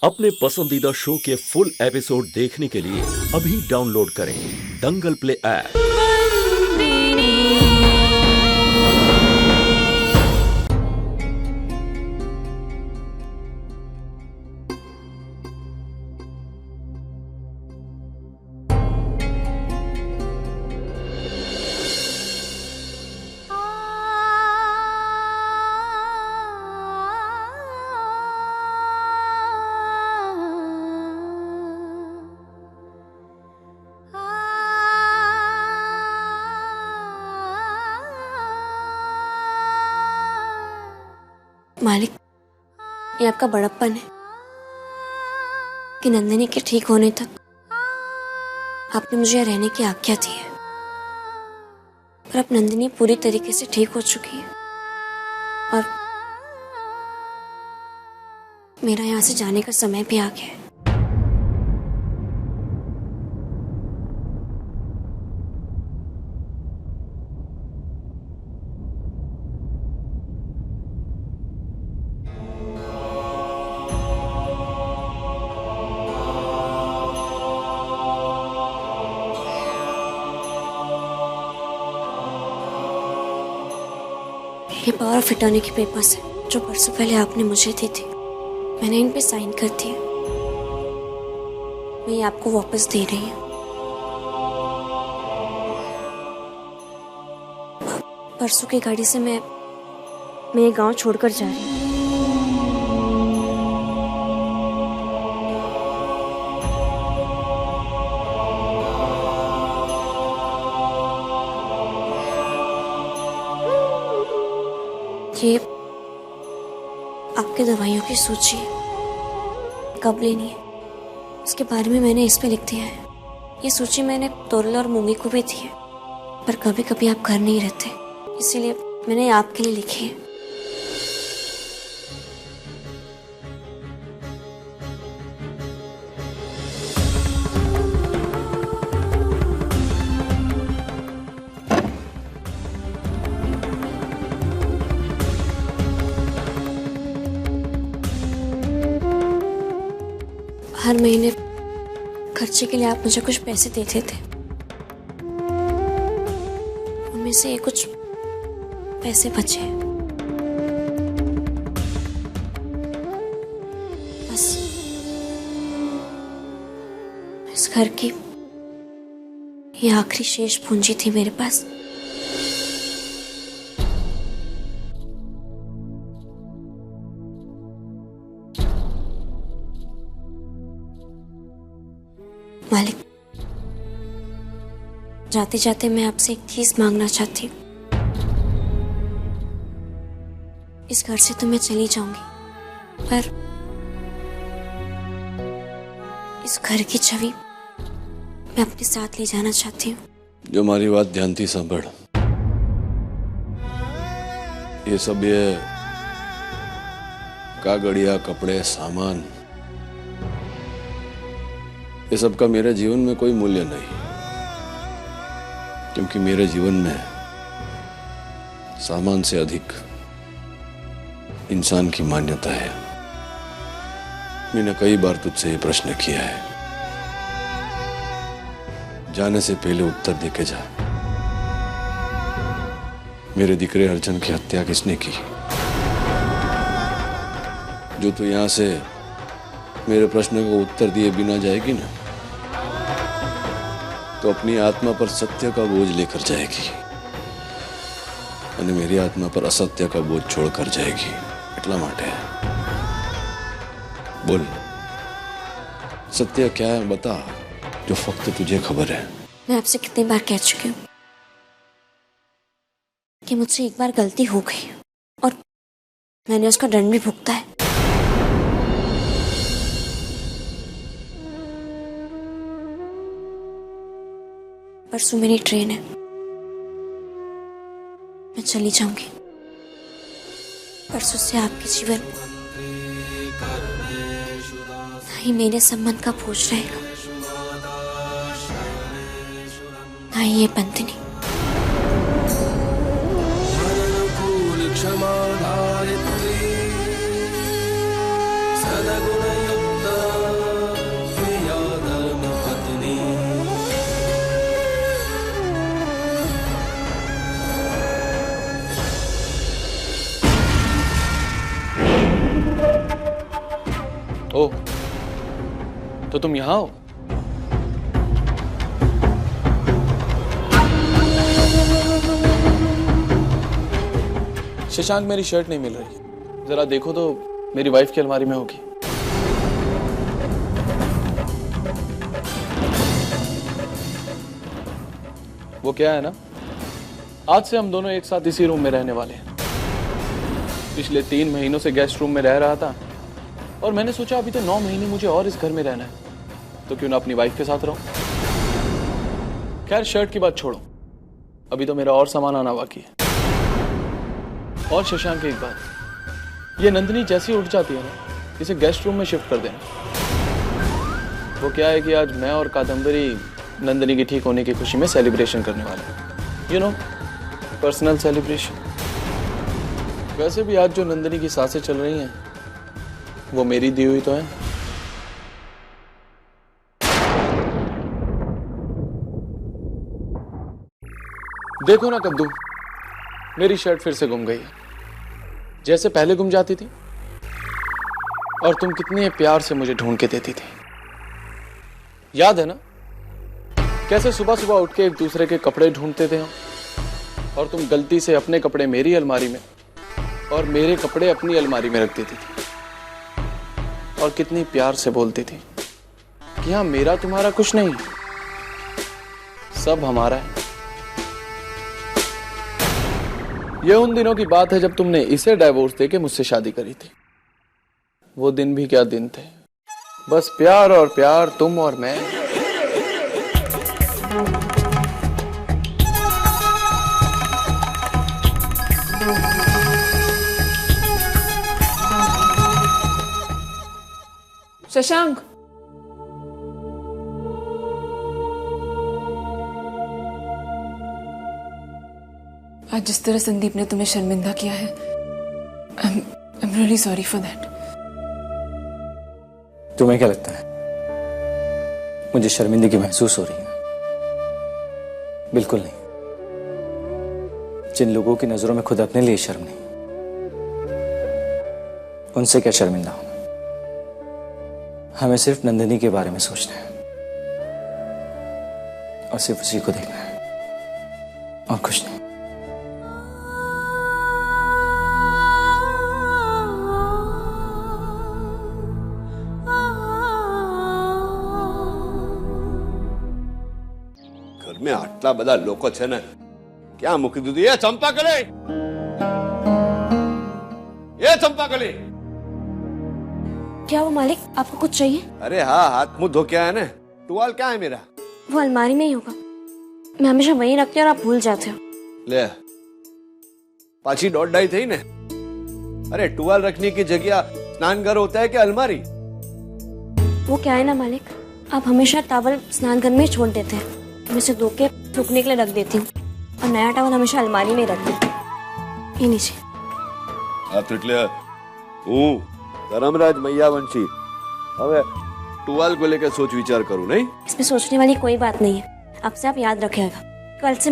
अपने पसंदीदा शो के फुल एपिसोड देखने के लिए अभी डाउनलोड करें दंगल प्ले ऐप। मालिक, ये आपका बड़प्पन है कि नंदिनी के ठीक होने तक आपने मुझे यहाँ रहने की आज्ञा दी है। पर अब नंदिनी पूरी तरीके से ठीक हो चुकी है और मेरा यहाँ से जाने का समय भी आ गया है। ये पावर ऑफ अटॉर्नी के पेपर्स है जो परसों पहले आपने मुझे दी थी। मैंने इन पे साइन कर दिया। मैं ये आपको वापस दे रही हूँ। परसों की गाड़ी से मैं ये गांव छोड़कर जा रही हूँ। ये आपके दवाइयों की सूची है, कब लेनी है उसके बारे में मैंने इस पे लिख दिया है। ये सूची मैंने तोरल और मूंगी को भी दी है, पर कभी कभी आप घर नहीं रहते, इसीलिए मैंने आपके लिए लिखी है। हर महीने खर्चे के लिए आप मुझे कुछ पैसे देते थे, उनमें से ये कुछ पैसे बचे। बस इस घर की ये आखिरी शेष पूंजी थी मेरे पास। मालिक, जाते जाते मैं आपसे एक चीज मांगना चाहती हूँ। इस घर से तो मैं चली जाऊंगी, पर इस घर की छवि मैं अपने साथ ले जाना चाहती हूँ। जो हमारी बात ध्यान थी सांभड़, ये सब ये कागड़िया, कपड़े, सामान, ये सब का मेरे जीवन में कोई मूल्य नहीं, क्योंकि मेरे जीवन में सामान से अधिक इंसान की मान्यता है। मैंने कई बार तुझसे ये प्रश्न किया है, जाने से पहले उत्तर देके जा। मेरे दिकरे अर्जुन की हत्या किसने की? जो तू यहां से मेरे प्रश्न को उत्तर दिए बिना जाएगी ना, तो अपनी आत्मा पर सत्य का बोझ लेकर जाएगी और मेरी आत्मा पर असत्य का बोझ छोड़कर जाएगी। इतना माटे बोल, सत्य क्या है बता, जो फक्त तुझे खबर है। मैं आपसे कितनी बार कह चुकी हूँ कि मुझसे एक बार गलती हो गई और मैंने उसका दंड भी भुगता है। परसों मेरी ट्रेन है, मैं चली जाऊंगी। परसों से आपके जीवन ना ही मेरे संबंध का बोझ रहेगा, ना ही ये बंधनी। क्षमा धारित्री सदगुणयुक्त ओ, तो तुम यहाँ हो? शशांक, मेरी शर्ट नहीं मिल रही, जरा देखो तो मेरी वाइफ की अलमारी में होगी। वो क्या है ना, आज से हम दोनों एक साथ इसी रूम में रहने वाले हैं। पिछले 3 महीनों से गेस्ट रूम में रह रहा था और मैंने सोचा अभी तो 9 महीने मुझे और इस घर में रहना है, तो क्यों ना अपनी वाइफ के साथ रहूं। खैर, शर्ट की बात छोड़ो, अभी तो मेरा और सामान आना बाकी है। और शशांक, एक बात, ये नंदिनी जैसी उठ जाती है ना, इसे गेस्ट रूम में शिफ्ट कर देना। वो क्या है कि आज मैं और कादम्बरी नंदिनी की ठीक होने की खुशी में सेलिब्रेशन करने वाले हैं। You know, personal celebration. वैसे भी आज जो नंदिनी की सांसें चल रही हैं वो मेरी दी हुई तो है। देखो ना कद्दू, मेरी शर्ट फिर से गुम गई है, जैसे पहले गुम जाती थी, और तुम कितने प्यार से मुझे ढूंढ के देती थी। याद है ना, कैसे सुबह सुबह उठ के एक दूसरे के कपड़े ढूंढते थे हम, और तुम गलती से अपने कपड़े मेरी अलमारी में और मेरे कपड़े अपनी अलमारी में रख देती थी, और कितनी प्यार से बोलती थी कि हाँ, मेरा तुम्हारा कुछ नहीं, सब हमारा है। यह उन दिनों की बात है जब तुमने इसे डाइवोर्स देके मुझसे शादी करी थी। वो दिन भी क्या दिन थे, बस प्यार और प्यार, तुम और मैं। शशांक, आज जिस तरह संदीप ने तुम्हें शर्मिंदा किया है, I'm really sorry for that. तुम्हें क्या लगता है मुझे शर्मिंदगी महसूस हो रही है? बिल्कुल नहीं। जिन लोगों की नजरों में खुद अपने लिए शर्म नहीं, उनसे क्या शर्मिंदा होना। हमें सिर्फ नंदिनी के बारे में सोचना है और सिर्फ उसी को देखना है और कुछ नहीं। घर में आटला बधा लोको छे ने क्या मूकी दीधुं? ये चंपाकली, ये चंपाकली। क्या वो मालिक, आपको कुछ चाहिए? अरे हाँ, हाथ मुंह धो के आया ने। टुवाल क्या है मेरा? वो अलमारी में ही होगा, मैं हमेशा वहीं रखती हूँ और आप भूल जाते हो। ले, पाछी दौड़ाई थी ने। अरे टुवाल रखने की जगह स्नानघर होता है क्या अलमारी? वो क्या है ना मालिक, आप हमेशा टॉवल स्नानघर में ही छोड़ देते हैं, मैं इसे धो के सूखने के लिए रख देती हूँ, और नया टॉवल हमेशा अलमारी में ही रख देती हूँ। ये नीचे। आप એટલે હું ધર્મરાજ મૈયાવંશી હવે ટુવાલ को लेकर सोच विचार करूं नहीं? इसमें सोचने वाली कोई बात नहीं है, आपसे आप याद रखिएगा। कल से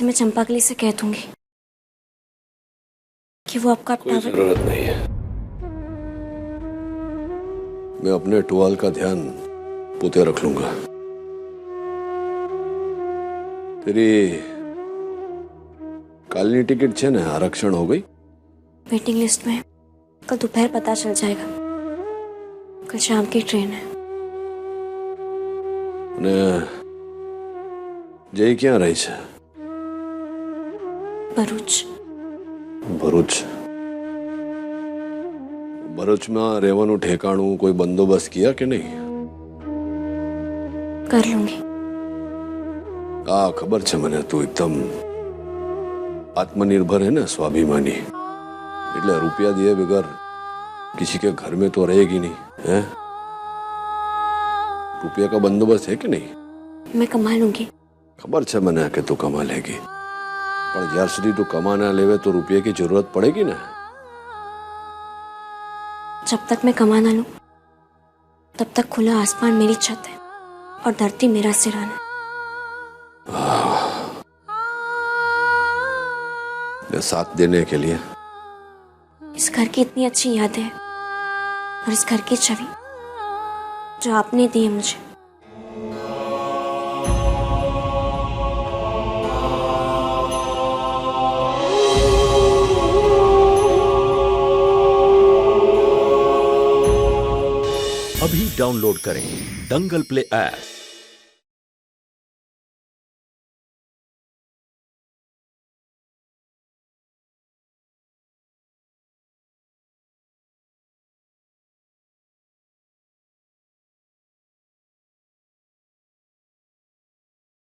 मैं चंपाकली से कह दूंगी कि वो आपका कोई टॉवल। जरूरत नहीं है, मैं अपने टुवाल का ध्यान पोते रख लूंगा। तेरी कालनी टिकट छे ने आरक्षण हो गई? वेटिंग लिस्ट में, कल दोपहर पता चल जाएगा। कल शाम की ट्रेन है। ने जय क्या रही छे? भरूच। भरूच। भरूच में રહેવાનું ठेकाणું कोई बंदोबस्त किया कि नहीं? कर लूंगी। हाँ, खबर छे मने तू एकदम आत्मनिर्भर है ना, स्वाभिमानी, એટલે रुपया दिए बगैर किसी के घर में तो रहेगी नहीं है? रुपया का बंदोबस्त है कि नहीं? मैं कमा लूंगी। खबर छे मने कि तू कमा लेगी, पर ज्यार सुधी तू कमा ना लेवे तो रुपये की जरूरत पड़ेगी ना। जब तक मैं कमा ना लूं, तब तक खुला आसमान मेरी छत है और धरती मेरा सिरहाना। मेरा साथ देने के लिए। इस घर की इतनी अच्छी यादें हैं और इस घर की छवि जो आपने दी है मुझे। अभी डाउनलोड करें दंगल प्ले ऐप।